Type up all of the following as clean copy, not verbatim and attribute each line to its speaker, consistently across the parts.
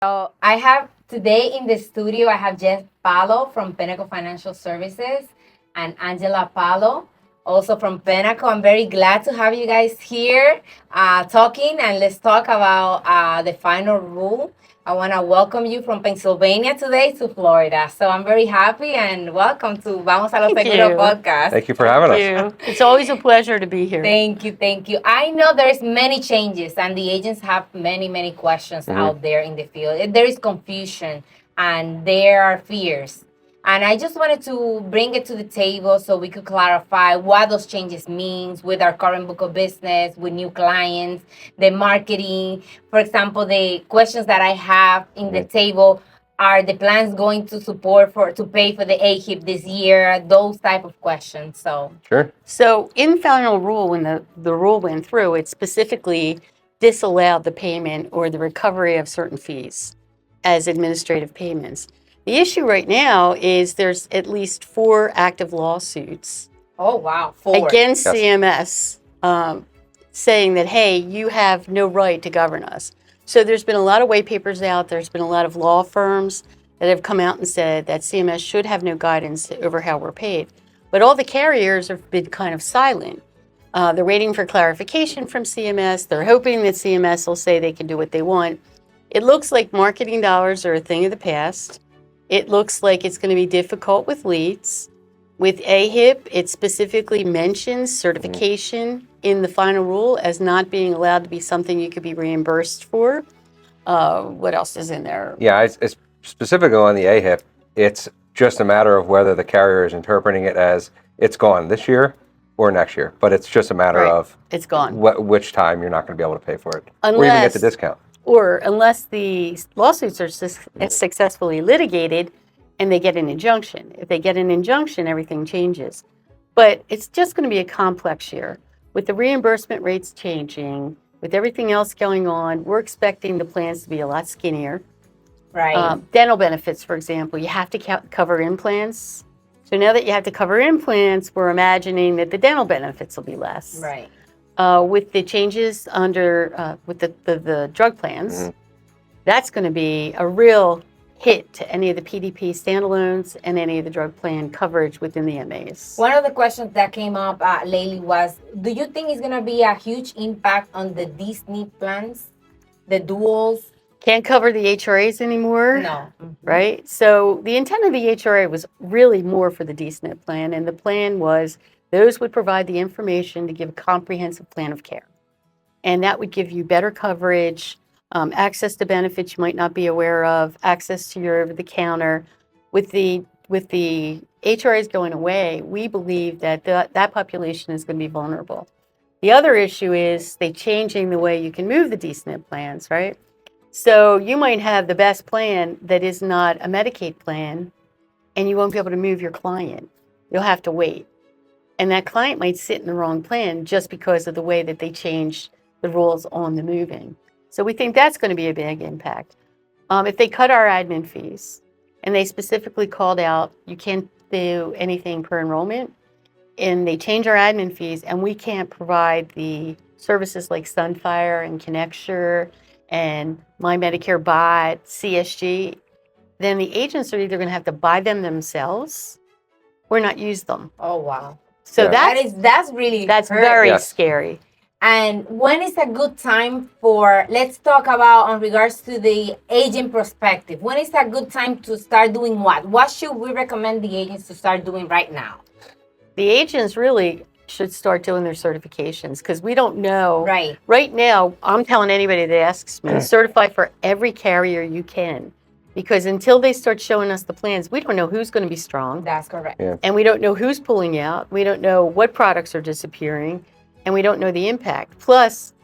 Speaker 1: So I have today in the studio, I have Jeff Palo from Pinnacle Financial Services and Angela Palo, also from Pinnacle. I'm very glad to have you guys here talking, and let's talk about the final rule. I want to welcome you from Pennsylvania today to Florida. So I'm very happy and welcome to Vamos a lo
Speaker 2: Thank
Speaker 1: Seguro
Speaker 2: you.
Speaker 1: podcast.
Speaker 3: Thank you for having us.
Speaker 2: Thank you. It's always a pleasure to be here.
Speaker 1: Thank you, thank you. I know there's many changes and the agents have many questions out there in the field. There is confusion and there are fears. And I just wanted to bring it to the table so we could clarify what those changes means with our current book of business, with new clients, the marketing. For example, the questions that I have in the table, are the plans going to to pay for the AHIP this year? Those type of questions. So
Speaker 3: Sure.
Speaker 2: So in final rule, when the rule went through, it specifically disallowed the payment or the recovery of certain fees as administrative payments. The issue right now is there's at least 4 active lawsuits
Speaker 1: oh wow, 4
Speaker 2: against
Speaker 3: Yes.
Speaker 2: CMS saying that, hey, you have no right to govern us. So there's been a lot of white papers out. There's been a lot of law firms that have come out and said that CMS should have no guidance over how we're paid. But all the carriers have been kind of silent. They're waiting for clarification from CMS. They're hoping that CMS will say they can do what they want. It looks like marketing dollars are a thing of the past. It looks like it's going to be difficult with leads. With AHIP, it specifically mentions certification in the final rule as not being allowed to be something you could be reimbursed for. What else is in there?
Speaker 3: Yeah, it's specifically on the AHIP. It's just a matter of whether the carrier is interpreting it as it's gone this year or next year. But it's just a matter
Speaker 2: Right.
Speaker 3: of
Speaker 2: It's gone.
Speaker 3: which time you're not going to be able to pay for it, or even get the discount.
Speaker 2: Or unless the lawsuits are successfully litigated and they get an injunction. If they get an injunction, everything changes. But it's just going to be a complex year. With the reimbursement rates changing, with everything else going on, we're expecting the plans to be a lot skinnier.
Speaker 1: right.
Speaker 2: Dental benefits, for example, you have to cover implants. So now that you have to cover implants, we're imagining that the dental benefits will be less.
Speaker 1: Right.
Speaker 2: With the changes under with the drug plans, that's going to be a real hit to any of the PDP standalones and any of the drug plan coverage within the MAs.
Speaker 1: One of the questions that came up lately was, do you think it's going to be a huge impact on the Disney plans, the duals?
Speaker 2: Can't cover the HRAs anymore.
Speaker 1: No.
Speaker 2: Right? So the intent of the HRA was really more for the DSNP plan, and the plan was those would provide the information to give a comprehensive plan of care. And that would give you better coverage, access to benefits you might not be aware of, access to your over-the-counter. With the HRAs going away, we believe that that population is going to be vulnerable. The other issue is they changing the way you can move the DSNP plans, right? So you might have the best plan that is not a Medicaid plan, and you won't be able to move your client. You'll have to wait. And that client might sit in the wrong plan just because of the way that they changed the rules on the moving. So we think that's going to be a big impact. If they cut our admin fees, and they specifically called out you can't do anything per enrollment, and they change our admin fees, and we can't provide the services like Sunfire and Connecture and My Medicare Bot, CSG, then the agents are either going to have to buy them themselves or not use them.
Speaker 1: Oh wow.
Speaker 2: So
Speaker 3: Yeah.
Speaker 1: That's really
Speaker 2: that's
Speaker 1: hurt.
Speaker 2: very
Speaker 3: Yes.
Speaker 2: scary.
Speaker 1: And when is a good time for, let's talk about on regards to the agent perspective, when is a good time to start doing what? What should we recommend the agents to start doing right now?
Speaker 2: The agents really should start doing their certifications because we don't know.
Speaker 1: Right.
Speaker 2: Right now, I'm telling anybody that asks me, certify for every carrier you can. Because until they start showing us the plans, we don't know who's going to be strong.
Speaker 1: That's correct.
Speaker 3: Yeah.
Speaker 2: And we don't know who's pulling out. We don't know what products are disappearing. And we don't know the impact. Plus,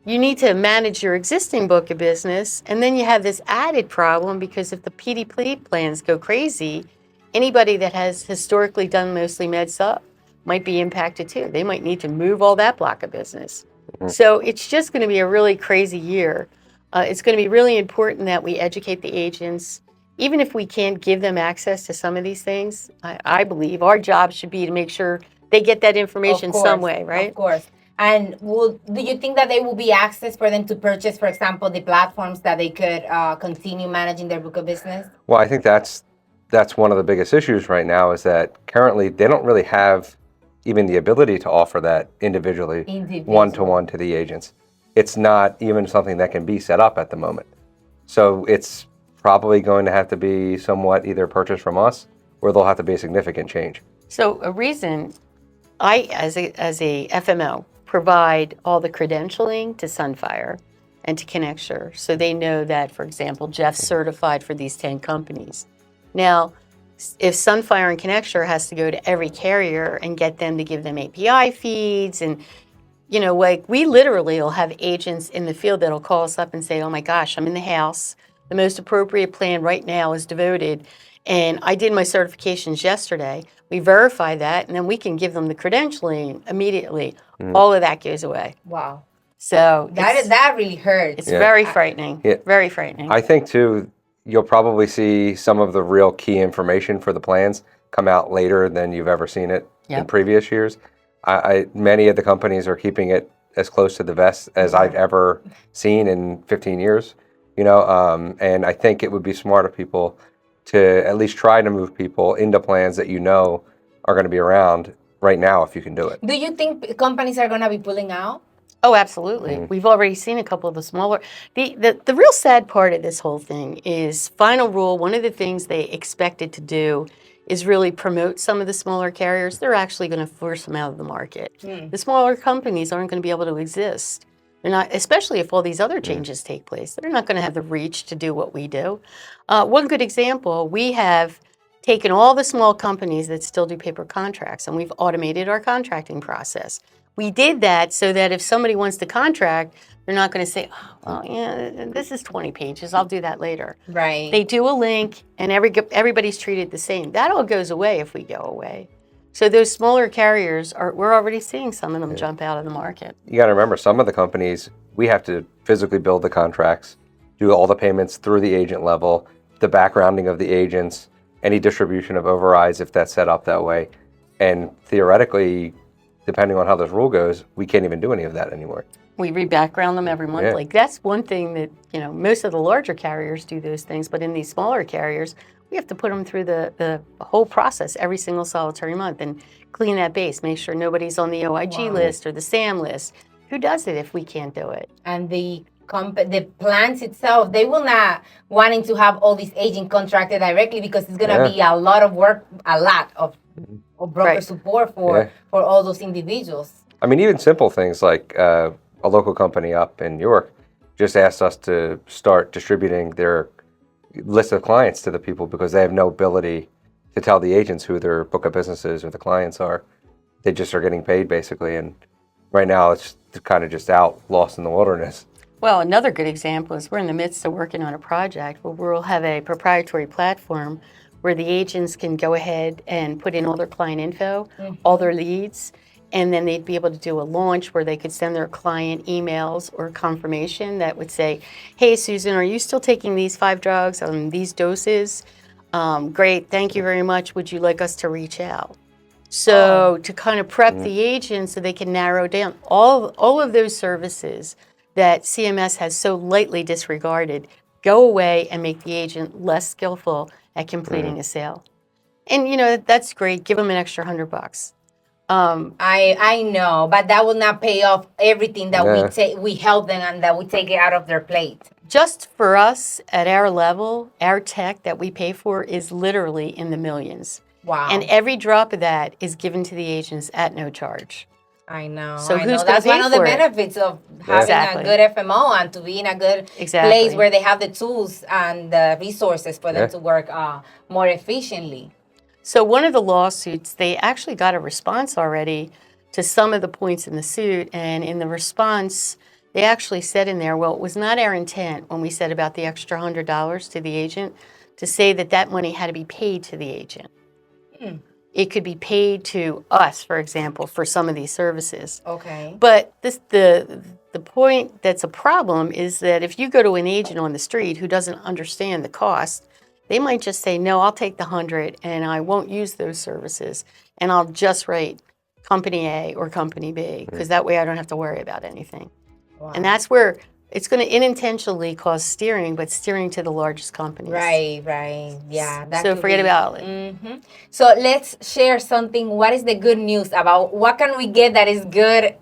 Speaker 2: you need to manage your existing book of business. And then you have this added problem because if the PDP plans go crazy, anybody that has historically done mostly med sup might be impacted too. They might need to move all that block of business. So it's just going to be a really crazy year. It's going to be really important that we educate the agents. Even if we can't give them access to some of these things, I believe our job should be to make sure they get that information
Speaker 1: Of course,
Speaker 2: some way, right?
Speaker 1: Of course. And do you think that there will be access for them to purchase, for example, the platforms that they could continue managing their book of business?
Speaker 3: Well, I think that's one of the biggest issues right now is that currently they don't really have even the ability to offer that individually, one-to-one to the agents. It's not even something that can be set up at the moment. So it's probably going to have to be somewhat either purchased from us or there'll have to be a significant change.
Speaker 2: So a reason I, as a FMO, provide all the credentialing to Sunfire and to Connecture, so they know that, for example, Jeff's certified for these 10 companies. Now, if Sunfire and Connecture has to go to every carrier and get them to give them API feeds, and like we literally will have agents in the field that'll call us up and say, "Oh my gosh, I'm in the house. The most appropriate plan right now is devoted, and I did my certifications yesterday." We verify that, and then we can give them the credentialing immediately. All of that goes away.
Speaker 1: Wow.
Speaker 2: So
Speaker 1: that really hurts.
Speaker 2: It's very frightening.
Speaker 3: Yeah.
Speaker 2: Very frightening.
Speaker 3: I think too, you'll probably see some of the real key information for the plans come out later than you've ever seen it in previous years. Many of the companies are keeping it as close to the vest as I've ever seen in 15 years. And I think it would be smart of people to at least try to move people into plans that are going to be around right now if you can do it.
Speaker 1: Do you think companies are going to be pulling out?
Speaker 2: Oh, absolutely. We've already seen a couple of the smaller. The real sad part of this whole thing is Final Rule. One of the things they expected to do is really promote some of the smaller carriers. They're actually going to force them out of the market. The smaller companies aren't going to be able to exist. They're not, especially if all these other changes take place. They're not going to have the reach to do what we do. One good example, we have taken all the small companies that still do paper contracts, and we've automated our contracting process. We did that so that if somebody wants to contract, they're not going to say, "Oh, well, yeah, this is 20 pages. I'll do that later."
Speaker 1: Right.
Speaker 2: They do a link, and everybody's treated the same. That all goes away if we go away. So those smaller carriers, we're already seeing some of them jump out of the market.
Speaker 3: You got to remember, some of the companies, we have to physically build the contracts, do all the payments through the agent level, the backgrounding of the agents, any distribution of overrides if that's set up that way. And theoretically, depending on how this rule goes, we can't even do any of that anymore.
Speaker 2: We re-background them every month.
Speaker 3: Yeah.
Speaker 2: Like that's one thing that, most of the larger carriers do those things, but in these smaller carriers, we have to put them through the whole process every single solitary month and clean that base, make sure nobody's on the OIG list or the SAM list. Who does it if we can't do it?
Speaker 1: And the plans itself, they will not wanting to have all these agents contracted directly because it's going to be a lot of work, a lot of broker support for all those individuals.
Speaker 3: I mean, even simple things like a local company up in York just asked us to start distributing their list of clients to the people because they have no ability to tell the agents who their book of businesses or the clients are. They just are getting paid basically, and right now it's kind of just out, lost in the wilderness.
Speaker 2: Well, another good example is we're in the midst of working on a project where we'll have a proprietary platform where the agents can go ahead and put in all their client info, all their leads, and then they'd be able to do a launch where they could send their client emails or confirmation that would say, "Hey, Susan, are you still taking these 5 drugs on these doses? Great, thank you very much. Would you like us to reach out?" So to kind of prep the agent so they can narrow down all of those services that CMS has so lightly disregarded, go away and make the agent less skillful at completing a sale. And that's great. Give them an extra $100.
Speaker 1: I know, but that will not pay off everything that we help them and that we take it out of their plate.
Speaker 2: Just for us at our level, our tech that we pay for is literally in the millions.
Speaker 1: Wow.
Speaker 2: And every drop of that is given to the agents at no charge.
Speaker 1: I know.
Speaker 2: So who's
Speaker 1: that's
Speaker 2: gonna pay
Speaker 1: one of the
Speaker 2: for it?
Speaker 1: benefits of having a good FMO and to be in a good place where they have the tools and the resources for them to work more efficiently.
Speaker 2: So one of the lawsuits, they actually got a response already to some of the points in the suit. And in the response, they actually said in there, well, it was not our intent when we said about the extra $100 to the agent to say that money had to be paid to the agent. It could be paid to us, for example, for some of these services.
Speaker 1: Okay.
Speaker 2: But the point that's a problem is that if you go to an agent on the street who doesn't understand the cost, they might just say, "No, I'll take the 100 and I won't use those services and I'll just write company A or company B, because that way I don't have to worry about anything.
Speaker 1: Wow.
Speaker 2: And that's where it's going to unintentionally cause steering, but steering to the largest companies.
Speaker 1: Right. Yeah. That
Speaker 2: So
Speaker 1: could
Speaker 2: forget
Speaker 1: be.
Speaker 2: about it.
Speaker 1: So let's share something. What is the good news about what can we get that is good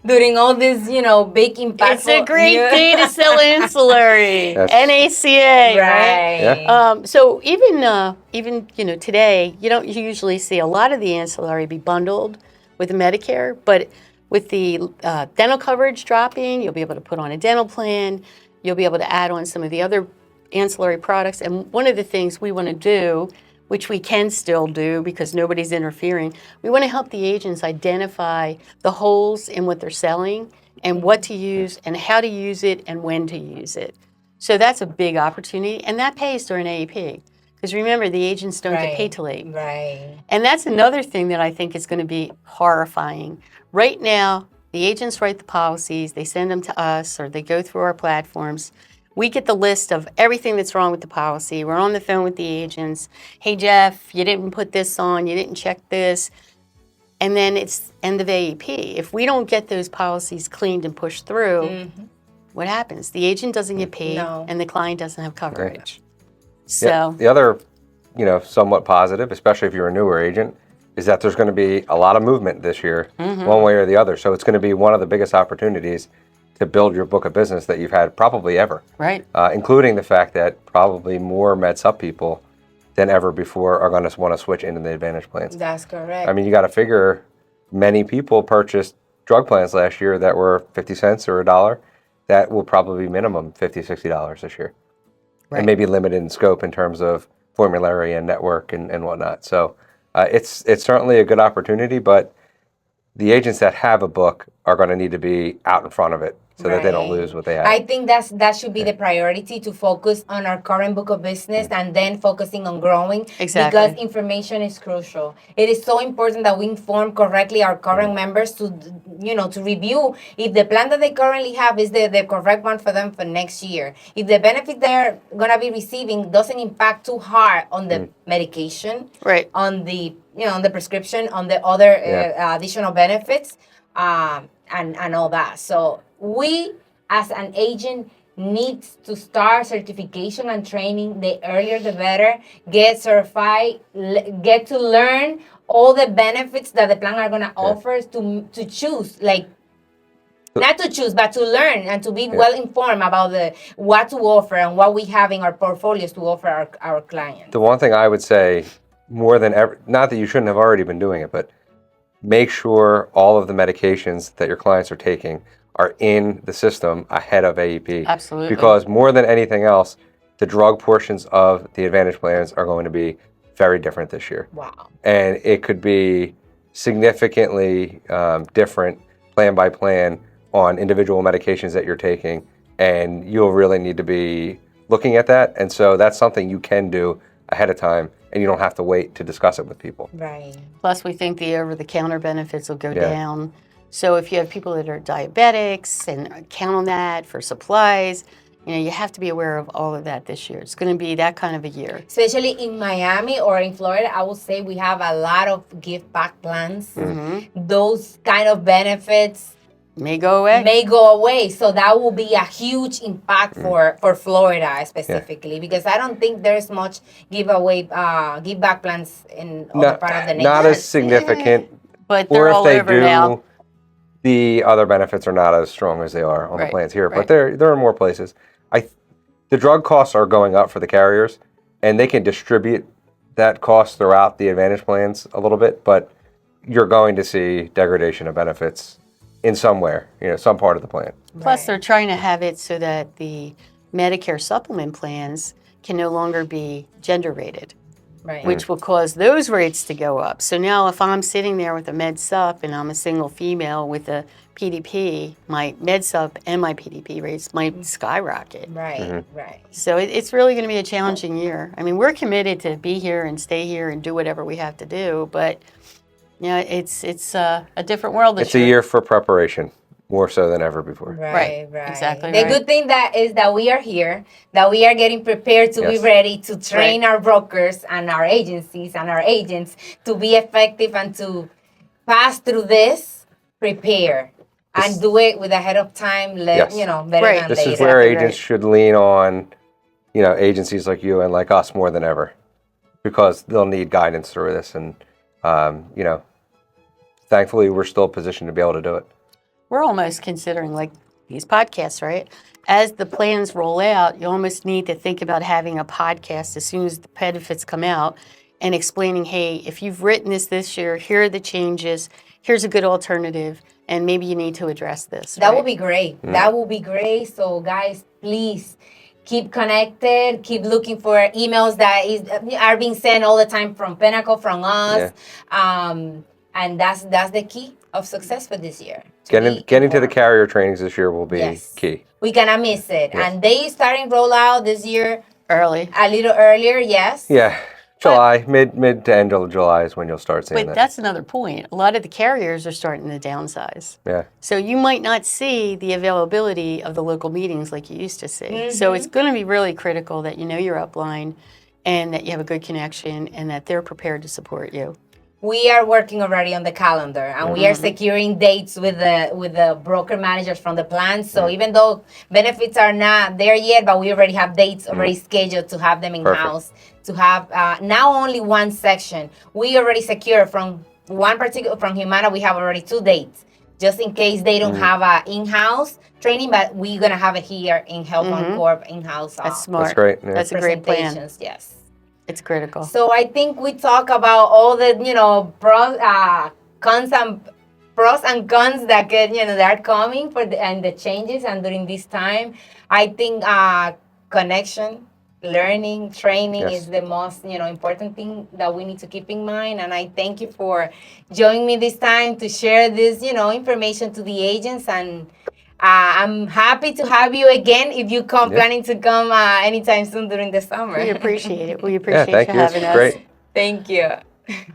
Speaker 1: during all this, big impactful?
Speaker 2: It's a great day to sell ancillary. NACA, right?
Speaker 3: Yeah.
Speaker 2: So even today, you don't usually see a lot of the ancillary be bundled with Medicare, but with the dental coverage dropping, you'll be able to put on a dental plan. You'll be able to add on some of the other ancillary products. And one of the things we want to do, which we can still do because nobody's interfering, we want to help the agents identify the holes in what they're selling and what to use and how to use it and when to use it. So that's a big opportunity, and that pays during AEP. Because remember, the agents don't get paid till late.
Speaker 1: Right.
Speaker 2: And that's another thing that I think is going to be horrifying. Right now, the agents write the policies, they send them to us, or they go through our platforms. We get the list of everything that's wrong with the policy. We're on the phone with the agents. Hey, Jeff, you didn't put this on, you didn't check this. And then it's end of AEP. If we don't get those policies cleaned and pushed through, what happens? The agent doesn't get paid, and the client doesn't have coverage. So
Speaker 3: the other, somewhat positive, especially if you're a newer agent, is that there's going to be a lot of movement this year, one way or the other. So it's going to be one of the biggest opportunities to build your book of business that you've had probably ever.
Speaker 2: Right.
Speaker 3: Including the fact that probably more MedSup people than ever before are going to want to switch into the Advantage plans.
Speaker 1: That's correct.
Speaker 3: I mean, you got to figure many people purchased drug plans last year that were 50 cents or $1. That will probably be minimum $50, $60 this year.
Speaker 2: Right.
Speaker 3: And maybe limited in scope in terms of formulary and network and whatnot. So it's certainly a good opportunity, but the agents that have a book are going to need to be out in front of it so that they don't lose what they have.
Speaker 1: I think that should be the priority, to focus on our current book of business and then focusing on growing.
Speaker 2: Exactly.
Speaker 1: Because information is crucial. It is so important that we inform correctly our current members to review if the plan that they currently have is the correct one for them for next year. If the benefit they're going to be receiving doesn't impact too hard on the medication,
Speaker 2: right,
Speaker 1: on the on the prescription, on the other additional benefits, and all that. So we, as an agent, needs to start certification and training. The earlier the better. Get certified, get to learn all the benefits that the plan are going to offer to choose, not to choose, but to learn and to be well informed about what to offer and what we have in our portfolios to offer our clients.
Speaker 3: The one thing I would say more than ever, not that you shouldn't have already been doing it, but make sure all of the medications that your clients are taking are in the system ahead of AEP.
Speaker 2: Absolutely.
Speaker 3: Because more than anything else, the drug portions of the Advantage plans are going to be very different this year.
Speaker 1: Wow.
Speaker 3: And it could be significantly different plan by plan on individual medications that you're taking, and you'll really need to be looking at that. And so that's something you can do ahead of time, and you don't have to wait to discuss it with people.
Speaker 1: Right.
Speaker 2: Plus, we think the over-the-counter benefits will go down. So if you have people that are diabetics and count on that for supplies, you have to be aware of all of that this year. It's going to be that kind of a year.
Speaker 1: Especially in Miami or in Florida, I would say we have a lot of give back plans. Those kind of benefits
Speaker 2: may go away.
Speaker 1: So that will be a huge impact for Florida specifically, because I don't think there's much give back plans in other part of the nation.
Speaker 3: Not as significant.
Speaker 2: But they're all over now.
Speaker 3: The other benefits are not as strong as they are on the plans here, but there are more places. The drug costs are going up for the carriers, and they can distribute that cost throughout the Advantage plans a little bit, but you're going to see degradation of benefits in somewhere, some part of the plan.
Speaker 2: Plus, they're trying to have it so that the Medicare supplement plans can no longer be gender rated.
Speaker 1: Right.
Speaker 2: Which will cause those rates to go up. So now if I'm sitting there with a MedSup and I'm a single female with a PDP, my MedSup and my PDP rates might skyrocket.
Speaker 1: Right.
Speaker 2: So it's really going to be a challenging year. I mean, we're committed to be here and stay here and do whatever we have to do, but it's a different world this year.
Speaker 3: It's a year for preparation, more so than ever before.
Speaker 1: Right.
Speaker 2: Exactly.
Speaker 1: The good thing is that we are here, that we are getting prepared to be ready to train our brokers and our agencies and our agents to be effective and to pass through this, prepare. And do it with ahead of time, better
Speaker 2: Right.
Speaker 1: than
Speaker 3: This
Speaker 1: later.
Speaker 3: is where
Speaker 2: Exactly
Speaker 3: agents
Speaker 2: right.
Speaker 3: should lean on, agencies like you and like us more than ever, because they'll need guidance through this. And, thankfully, we're still positioned to be able to do it.
Speaker 2: We're almost considering like these podcasts, right? As the plans roll out, you almost need to think about having a podcast as soon as the benefits come out and explaining, hey, if you've written this year, here are the changes, here's a good alternative, and maybe you need to address this.
Speaker 1: That
Speaker 2: right?
Speaker 1: would be great. That would be great. So, guys, please keep connected. Keep looking for emails that are being sent all the time from Pinnacle, from us. And that's the key of success for this year.
Speaker 3: Getting to the carrier trainings this year will be key.
Speaker 1: We cannot miss it.
Speaker 3: Yes.
Speaker 1: And they starting rollout this year
Speaker 2: Early.
Speaker 1: a little earlier, yes.
Speaker 3: Yeah. July, mid to end of July is when you'll start seeing
Speaker 2: But
Speaker 3: that.
Speaker 2: that's another point. A lot of the carriers are starting to downsize.
Speaker 3: Yeah.
Speaker 2: So you might not see the availability of the local meetings like you used to see. So it's going to be really critical that you know your upline and that you have a good connection and that they're prepared to support you.
Speaker 1: We are working already on the calendar, and we are securing dates with the broker managers from the plans. So even though benefits are not there yet, but we already have dates already scheduled to have them in house. To have now only one section. We already secured from from Humana. We have already 2 dates, just in case they don't have a in-house training, but we're gonna have it here in Health on Corp in-house.
Speaker 2: That's smart.
Speaker 3: That's great. Yeah.
Speaker 2: That's a great plan.
Speaker 1: Presentations, yes.
Speaker 2: It's critical.
Speaker 1: So I think we talk about all the pros and cons that that are coming and the changes, and during this time, I think connection, learning, training is the most important thing that we need to keep in mind. And I thank you for joining me this time to share this information to the agents, and I'm happy to have you again if you come planning to come anytime soon during the summer.
Speaker 2: We appreciate it. We appreciate
Speaker 3: Thank
Speaker 2: you
Speaker 3: you.
Speaker 2: having
Speaker 3: It's
Speaker 2: us.
Speaker 3: great.
Speaker 1: Thank you.